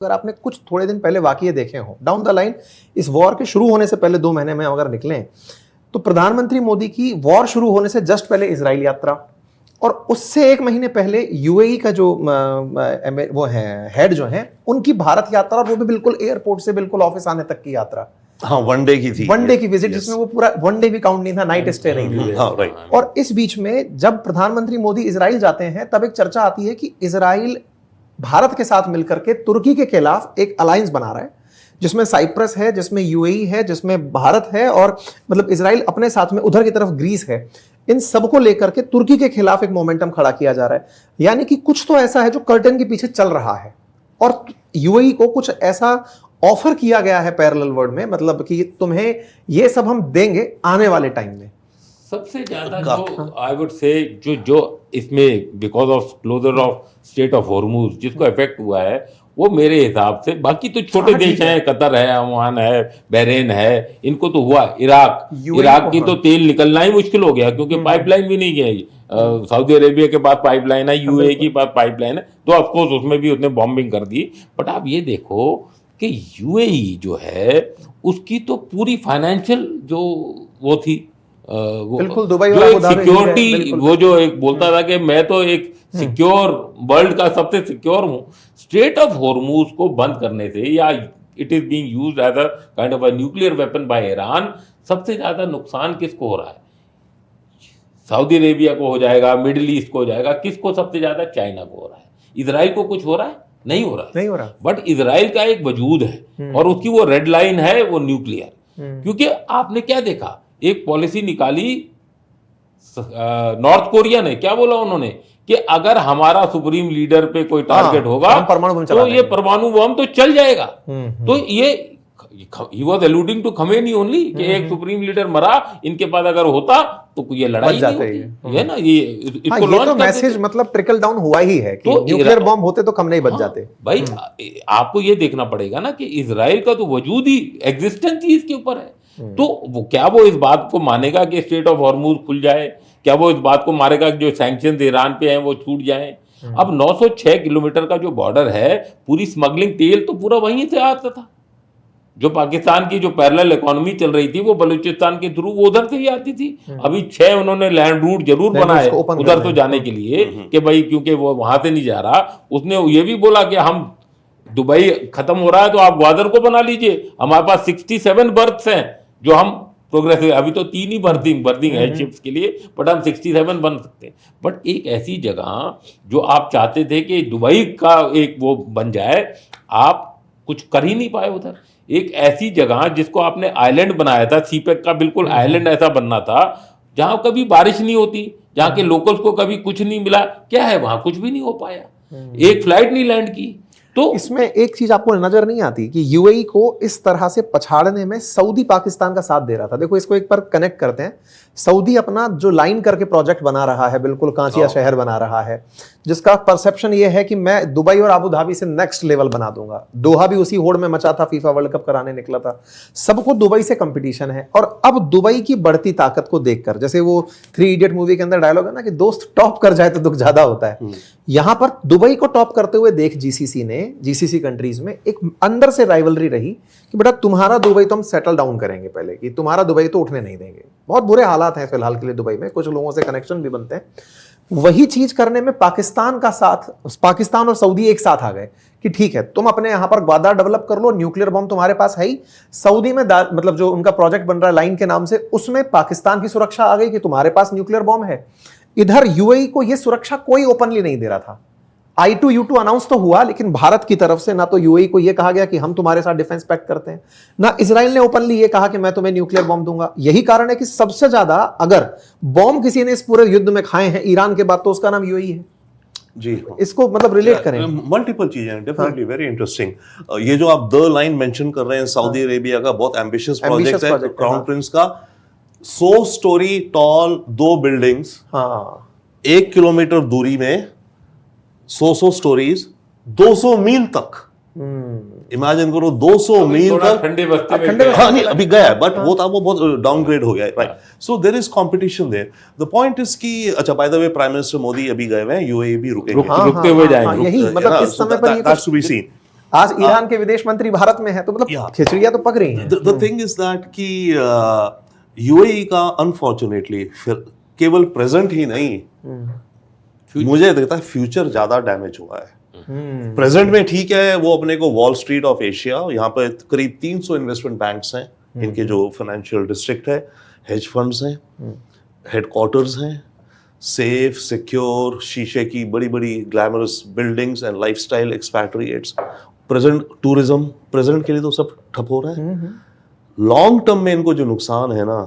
अगर आपने कुछ थोड़े दिन पहले वाकये देखे हो डाउन द लाइन, इस वॉर के शुरू होने से पहले 2 महीने में अगर निकलें तो प्रधानमंत्री मोदी की वॉर शुरू होने से जस्ट पहले इजराइल यात्रा, और उससे 1 महीने पहले यूएई का जो वो है हेड जो है उनकी भारत यात्रा, और वो भी बिल्कुल एयरपोर्ट से बिल्कुल ऑफिस आने तक की यात्रा। हाँ, 1 डे की थी, 1 डे की विजिट, जिसमें वो पूरा 1 डे भी काउंट नहीं था, नाइट स्टे नहीं थी। हाँ, राइट। और इस बीच में जब प्रधानमंत्री मोदी इजराइल जाते हैं तब एक चर्चा आती है कि इजराइल भारत के साथ मिलकर के तुर्की के खिलाफ एक अलायंस बना रहा है, जिसमें साइप्रस है, जिसमें यूएई है, जिसमें भारत है, और मतलब इजराइल अपने साथ में उधर की तरफ ग्रीस है। इन सबको लेकर के तुर्की के खिलाफ एक मोमेंटम खड़ा किया जा रहा है। यानी कि कुछ तो ऐसा है जो कर्टन के पीछे चल रहा है, और यूएई को कुछ ऐसा ऑफर किया गया है पैरेलल वर्ल्ड में, मतलब कि तुम्हें ये सब हम देंगे आने वाले टाइम में। सबसे ज्यादा जो आई वुड से जो इसमें because of closure of state of Hormuz जिसको इफेक्ट हुआ है, वो मेरे हिसाब से, बाकी तो छोटे देश हैं, कतर है, ओमान है, बहरीन है, इनको तो हुआ। इराक की तो तेल निकलना ही मुश्किल हो गया क्योंकि पाइपलाइन भी नहीं गई। सऊदी अरेबिया के पास पाइपलाइन है, यूएई के पास पाइपलाइन है, तो ऑफकोर्स उसमें भी उसने बॉम्बिंग कर दी। बट आप ये देखो कि यूएई जो है उसकी तो पूरी फाइनेंशियल जो वो थी, वो बिल्कुल दुबई जो एक सिक्योरिटी, वो जो एक बोलता था कि मैं तो एक सिक्योर वर्ल्ड का सबसे सिक्योर हूं, स्ट्रेट ऑफ हॉर्मुज को बंद करने से, या it is being used as a kind of a nuclear weapon by Iran, सबसे ज्यादा नुकसान किसको हो रहा है? सऊदी अरेबिया को हो जाएगा, मिडिल ईस्ट को हो जाएगा, किसको सबसे ज्यादा? चाइना को हो रहा है। इजराइल को कुछ हो रहा है? नहीं हो रहा। बट इजराइल का एक वजूद है और उसकी वो रेड लाइन है, वो न्यूक्लियर। क्योंकि आपने क्या देखा, एक पॉलिसी निकाली नॉर्थ कोरिया ने, क्या बोला उन्होंने कि अगर हमारा सुप्रीम लीडर पे कोई टारगेट होगा तो ये परमाणु बम तो चल जाएगा। तो ये he was alluding to Khamenei only कि एक सुप्रीम लीडर मरा, इनके पास अगर होता तो ये लड़ाई नहीं होती। ये ना, ये इसको लॉन्च तो मैसेज मतलब ट्रिकल डाउन हुआ ही है कि तो न्यूक्लियर बम होते तो कम नहीं बच जाते। भाई आपको ये देखना पड़ेगा ना कि इजराइल का तो वजूद ही, एग्जिस्टेंस ही इसके ऊपर है। तो वो क्या वो इस बात को मानेगा कि स्ट्रेट ऑफ हॉर्मुज खुल जाए? क्या वो इस बात को मानेगा कि जो सैंक्शंस ईरान पे हैं वो छूट जाएं? अब 906 किलोमीटर का जो बॉर्डर है, पूरी स्मगलिंग तेल तो पूरा वहीं से आता था। जो पाकिस्तान की जो पैरेलल इकोनॉमी चल रही थी वो बलूचिस्तान के थ्रू वो उधर से ही आती थी। अभी 6 उन्होंने लैंड रूट जरूर बनाए उधर तो जाने के लिए कि भाई, क्योंकि वो वहां से नहीं जा रहा। उसने ये भी बोला कि हम दुबई खत्म हो रहा है तो आप ग्वादर को बना लीजिए, हमारे पास 67 बर्थ्स हैं जो हम प्रोग्रेसिव, अभी तो 3 ही बर्थिंग है शिप्स के लिए, बट हम 67 बन सकते हैं। बट एक ऐसी जगह जो आप चाहते थे कि दुबई का एक वो बन जाए, आप कुछ कर ही नहीं पाए उधर। एक ऐसी जगह जिसको आपने आइलैंड बनाया था, सीपेक का बिल्कुल आइलैंड ऐसा बनना था, जहां कभी बारिश नहीं होती, जहां के लोकल्स को कभी कुछ नहीं मिला। क्या है वहां? कुछ भी नहीं हो पाया, एक फ्लाइट नहीं लैंड की। तो इसमें एक चीज आपको नजर नहीं आती कि यूएई को इस तरह से पछाड़ने में सऊदी पाकिस्तान का साथ दे रहा था। देखो, इसको एक बार कनेक्ट करते हैं। सऊदी अपना जो लाइन करके प्रोजेक्ट बना रहा है, बिल्कुल कांचिया शहर बना रहा है, जिसका परसेप्शन ये है कि मैं दुबई और अबू धाबी से नेक्स्ट लेवल बना दूंगा। दोहा भी उसी होड़ में मचा था, फीफा वर्ल्ड कप कराने निकला था। सबको दुबई से कंपटीशन है। और अब दुबई की बढ़ती ताकत को देखकर, जैसे वो 3 इडियट मूवी के अंदर डायलॉग है ना कि दोस्त टॉप कर जाए तो दुख ज्यादा होता है, यहां पर दुबई को टॉप करते हुए देख जीसीसी कंट्रीज में एक अंदर से राइवलरी रही कि बेटा तुम्हारा दुबई तो हम सेटल डाउन करेंगे पहले, कि तुम्हारा दुबई तो उठने नहीं देंगे। बहुत बुरे हालात हैं फिलहाल के लिए दुबई में, कुछ लोगों से कनेक्शन भी बनते हैं। वही चीज करने में पाकिस्तान और सऊदी एक साथ आ गए कि ठीक है, तुम अपने यहां पर ग्वादर डेवलप कर लो, न्यूक्लियर बम तुम्हारे पास है ही। सऊदी में मतलब जो उनका प्रोजेक्ट बन रहा है लाइन के नाम से, उसमें पाकिस्तान की सुरक्षा आ गई कि तुम्हारे पास न्यूक्लियर बम है। इधर यूएई को यह सुरक्षा कोई ओपनली नहीं दे रहा था। I2U2 अनाउंस तो हुआ, लेकिन भारत की तरफ से ना तो यूएई को यह कहा गया कि हम तुम्हारे साथ डिफेंस पैक्ट करते हैं, ना इजराइल ने ओपनली यह कहा कि मैं तुम्हें न्यूक्लियर बॉम्ब दूंगा। यही कारण है कि सबसे ज्यादा अगर बॉम्ब किसी ने इस पूरे युद्ध में खाए हैं ईरान के बाद, तो उसका नाम यूएई है। जी, इसको मतलब रिलेट करें, मल्टीपल चीजें, डेफिनेटली वेरी इंटरेस्टिंग। ये जो आप द लाइन मेंशन कर रहे हैं, सऊदी अरेबिया का बहुत एम्बिशियस प्रोजेक्ट है, क्राउन प्रिंस का। 100 स्टोरी टॉल 2 बिल्डिंग्स, 1 किलोमीटर दूरी में 100 स्टोरीज, 200 मील तक। इमेजिन करो 200 मील तक ठंडे बस्ती में। हाँ नहीं, अभी गया है, बट वो बहुत डाउनग्रेड हो गया है, right. So there is competition there. The point is कि, अच्छा, by the way, prime minister Modi अभी गए हुए हैं, यूएई भी रुकते हुए जाएंगे, यही मतलब इस समय पर दैट्स टू बी सीन। आज ईरान के विदेश मंत्री भारत में है, तो मतलब खिचड़ियां तो पक रही हैं। द थिंग इज दैट कि यूएई का अनफॉर्चुनेटली केवल प्रेजेंट ही नहीं, मुझे लगता है फ्यूचर ज्यादा डैमेज हुआ है। प्रेजेंट में ठीक है, वो अपने को वॉल स्ट्रीट ऑफ एशिया, यहाँ पे करीब 300 इन्वेस्टमेंट बैंक्स हैं, इनके जो फाइनेंशियल डिस्ट्रिक्ट है, हेज फंड्स हैं, हेडक्वार्टर्स हैं, सेफ सिक्योर शीशे की बड़ी बड़ी glamorous buildings and lifestyle expatriates. Present tourism present के लिए तो सब ठप हो रहा है। लॉन्ग टर्म में इनको जो नुकसान है ना,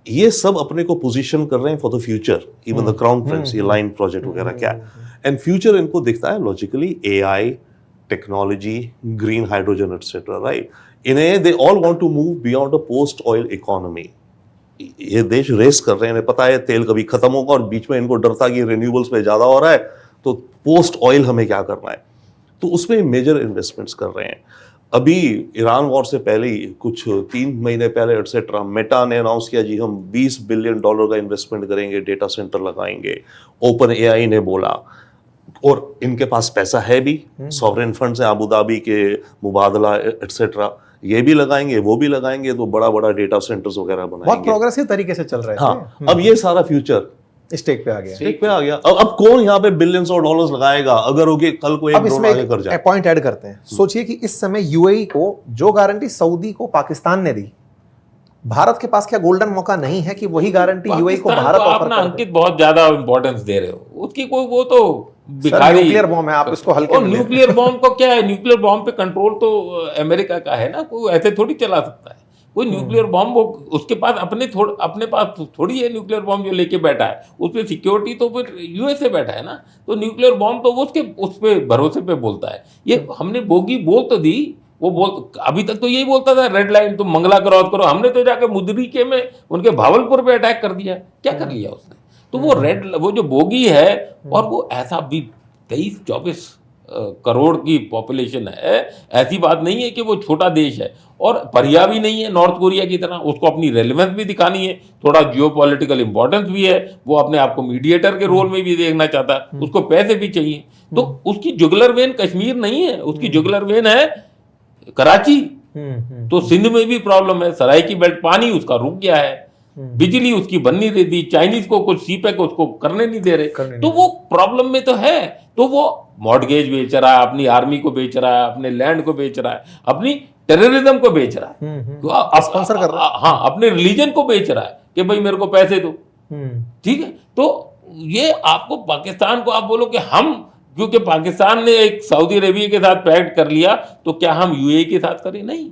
ये सब अपने को पोजीशन कर रहे हैं for the future. Even the crown prince, ये लाइन प्रोजेक्ट वगैरह क्या है, एंड फ्यूचर इनको दिखता है logically AI, technology, green hydrogen etcetera, right. इन्हें they all want to move beyond a post oil economy. ये देश रेस कर रहे हैं, इन्हें पता है तेल कभी खत्म होगा, और बीच में इनको डर था कि रिन्यूएबल्स पे ज्यादा हो रहा है, तो पोस्ट ऑयल हमें क्या करना है, तो उसमें मेजर इन्वेस्टमेंट्स कर रहे हैं। अभी ईरान वॉर से पहले ही कुछ 3 महीने पहले एटसेट्रा मेटा ने अनाउंस किया जी हम $20 बिलियन का इन्वेस्टमेंट करेंगे, डेटा सेंटर लगाएंगे। ओपन एआई ने बोला, और इनके पास पैसा है भी, सॉवरेन फंड्स हैं, अबू धाबी के मुबादला एटसेट्रा, ये भी लगाएंगे, वो भी लगाएंगे, तो बड़ा बड़ा डेटा सेंटर्स वगैरह बनाएंगे। बहुत प्रोग्रेसिव तरीके से चल रहे हैं। हाँ, अब ये सारा फ्यूचर स्टेक पे आ गया, स्टेक पे आ गया। अब कौन यहाँ पे बिलियंस ऑफ डॉलर्स लगाएगा अगर होके कल को एक ड्रोन आगे कर जाए। पॉइंट ऐड करते हैं। सोचिए कि इस समय यूएई को जो गारंटी सऊदी को पाकिस्तान ने दी, भारत के पास क्या गोल्डन मौका नहीं है कि वही गारंटी यूएई को भारत ऑफर करे? अंकित बहुत ज्यादा इंपॉर्टेंस दे रहे हो उसकी, कोई वो तो न्यूक्लियर बॉम्ब है, आप इसको हल्के में न्यूक्लियर बॉम्ब को क्या है, न्यूक्लियर बॉम्ब पे कंट्रोल तो अमेरिका का है ना, कोई ऐसे थोड़ी चला सकता है कोई न्यूक्लियर बॉम्ब। उसके पास अपने पास थोड़ी है न्यूक्लियर बॉम्ब जो लेके बैठा है, उस पर सिक्योरिटी तो फिर यूएसए बैठा है ना, तो न्यूक्लियर बॉम्ब तो वो उस पे भरोसे पे बोलता है। ये हमने बोगी बोल तो दी, वो अभी तक तो यही बोलता था रेड लाइन तुम मंगला क्रॉस करो, हमने तो जाके मुद्रिके में उनके भावलपुर पे अटैक कर दिया, क्या कर लिया उसने? तो वो जो बोगी है, और वो ऐसा भी 23-24 करोड़ की पॉपुलेशन है, ऐसी बात नहीं है कि वो छोटा देश है, और परिया भी नहीं है नॉर्थ कोरिया की तरह, उसको अपनी रेलेवेंस भी दिखानी है, थोड़ा जियोपॉलिटिकल इंपॉर्टेंस भी है, वो अपने आप को मीडिएटर के रोल में भी देखना चाहता है, उसको पैसे भी चाहिए। तो उसकी जुगलर वेन कश्मीर नहीं है, उसकी जुगलर वेन है कराची। तो सिंध में भी प्रॉब्लम है, सराय की बेल्ट पानी उसका रुक गया है, बिजली उसकी बन नहीं रही थी, चाइनीज को कुछ सीपेक उसको करने नहीं दे रहे, तो वो प्रॉब्लम में तो है। तो वो मॉर्गेज बेच रहा है, अपनी आर्मी को बेच रहा है, अपने लैंड को बेच रहा है, अपनी टेररिज्म को बेच रहा है, स्पॉन्सर कर रहा है, हाँ अपने रिलीजन को बेच रहा है कि भाई मेरे को पैसे दो, ठीक है। तो ये आपको पाकिस्तान को आप बोलो कि हम, क्योंकि पाकिस्तान ने एक सऊदी अरेबिया के साथ पैक्ट कर लिया, तो क्या हम यूएई के साथ करें? नहीं,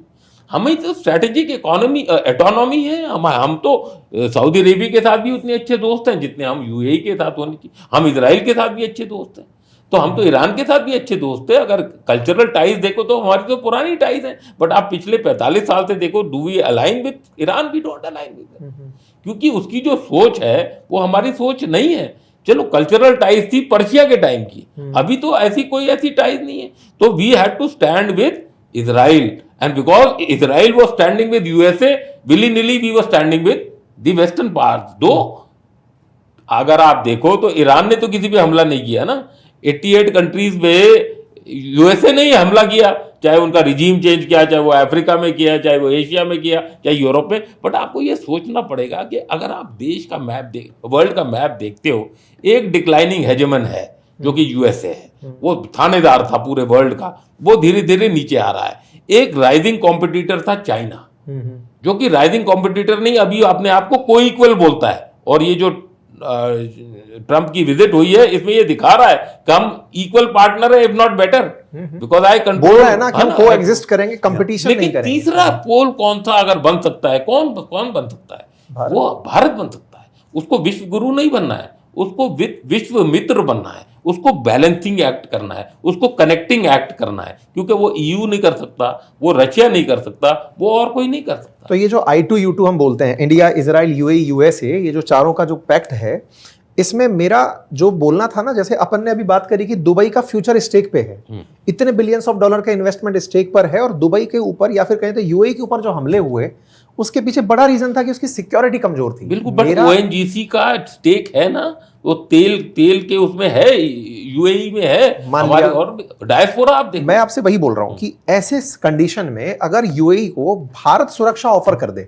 हमें तो स्ट्रैटेजिक इकोनॉमी एटोनॉमी है। हम तो सऊदी अरेबिया के साथ भी उतने अच्छे दोस्त हैं जितने हम यूएई के साथ होने चाहिए। हम इजराइल के साथ भी अच्छे दोस्त हैं, तो हम तो ईरान के साथ भी अच्छे दोस्त हैं। अगर कल्चरल टाइज देखो तो हमारी तो पुरानी टाइज हैं, बट आप पिछले 45 साल से देखो, do we align with Iran? We don't align with, क्योंकि उसकी जो सोच है वो हमारी सोच नहीं है। चलो कल्चरल टाइज थी पर्शिया के टाइम की, अभी तो ऐसी टाइज नहीं है। तो we had to stand with Israel, and because Israel was standing with USA, willy nilly we was standing with the western part. दो अगर आप देखो तो ईरान ने तो किसी पे हमला नहीं किया ना, 88 कंट्रीज में यूएसए ने ही हमला किया, चाहे उनका रिजीम चेंज किया, चाहे वो अफ्रीका में किया, चाहे वो एशिया में किया, चाहे यूरोप में। बट आपको ये सोचना पड़ेगा कि अगर आप देश का मैप वर्ल्ड का मैप देखते हो, एक डिक्लाइनिंग हेजेमन है जो कि यूएसए है, वो थानेदार था पूरे वर्ल्ड का, वो धीरे धीरे नीचे आ रहा है। एक राइजिंग कॉम्पिटिटर था चाइना, जो कि राइजिंग कॉम्पिटिटर नहीं, अभी अपने आप को को इक्वल बोलता है। और ये जो ट्रंप की विजिट हुई है, इसमें ये दिखा रहा है कि हम इक्वल पार्टनर है, if not better, because I control, बोल रहा है ना कि हम कोएग्जिस्ट करेंगे, कंपटीशन नहीं करेंगे। तीसरा पोल कौन सा अगर बन सकता है, कौन बन सकता है? वो भारत बन सकता है। उसको विश्व गुरु नहीं बनना है, उसको विश्व मित्र बनना है, उसको बैलेंसिंग एक्ट करना है, उसको कनेक्टिंग एक्ट करना है, क्योंकि वो ईयू नहीं कर सकता, वो रशिया नहीं कर सकता, वो और कोई नहीं कर सकता। तो ये जो I2U2 हम बोलते हैं, इंडिया, इजराइल, यूएई, यूएसए, ये जो चारों का जो पैक्ट है, इसमें मेरा जो बोलना था ना, जैसे अपन ने अभी बात करी कि दुबई का फ्यूचर स्टेक पे है, इतने बिलियंस ऑफ डॉलर का इन्वेस्टमेंट स्टेक पर है, और दुबई के ऊपर या फिर कहें तो यूएई के ऊपर जो हमले हुए उसके पीछे बड़ा रीजन था कि उसकी सिक्योरिटी कमजोर थी। बिल्कुल, बट ओएनजीसी का स्टेक है ना, वो तेल के उसमें है, यूएई में है हमारे, और डायस्पोरा आप देखो। मैं आपसे वही बोल रहा हूं कि ऐसे कंडीशन में अगर यूएई को भारत सुरक्षा ऑफर कर दे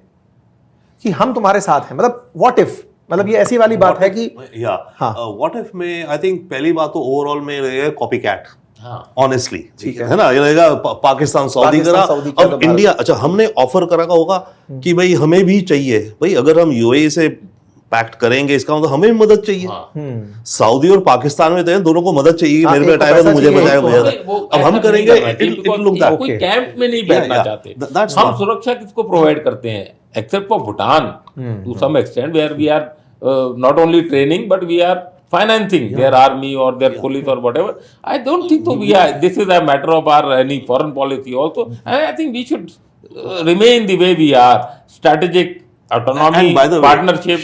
कि हम तुम्हारे साथ हैं, मतलब व्हाट इफ, मतलब ये ऐसी वाली बात है कि व्हाट इफ में आई थिंक पहली बात तो ओवरऑल में रहेगा कॉपी कैट, ऑनेस्टली, ठीक है ना, ये रहेगा पाकिस्तान सऊदी करा, अब इंडिया, अच्छा हमने ऑफर करा का होगा कि भाई हमें भी चाहिए, भाई अगर हम यूएई से पैक्ट करेंगे इसका मतलब हमें भी मदद चाहिए। सऊदी और पाकिस्तान में तो है, दोनों को मदद चाहिए, मेरे पे अटाएगा तो मुझे बचाएगा, अब हम करेंगे, कोई कैंप में नहीं बैठना चाहते। हम सुरक्षा किसको प्रोवाइड करते हैं, except for Bhutan to some extent, where we are not only training but we are financing their army or their police or whatever. I don't think so. This is a matter of our any foreign policy also. And I think we should remain the way we are. Strategic autonomy, partnership.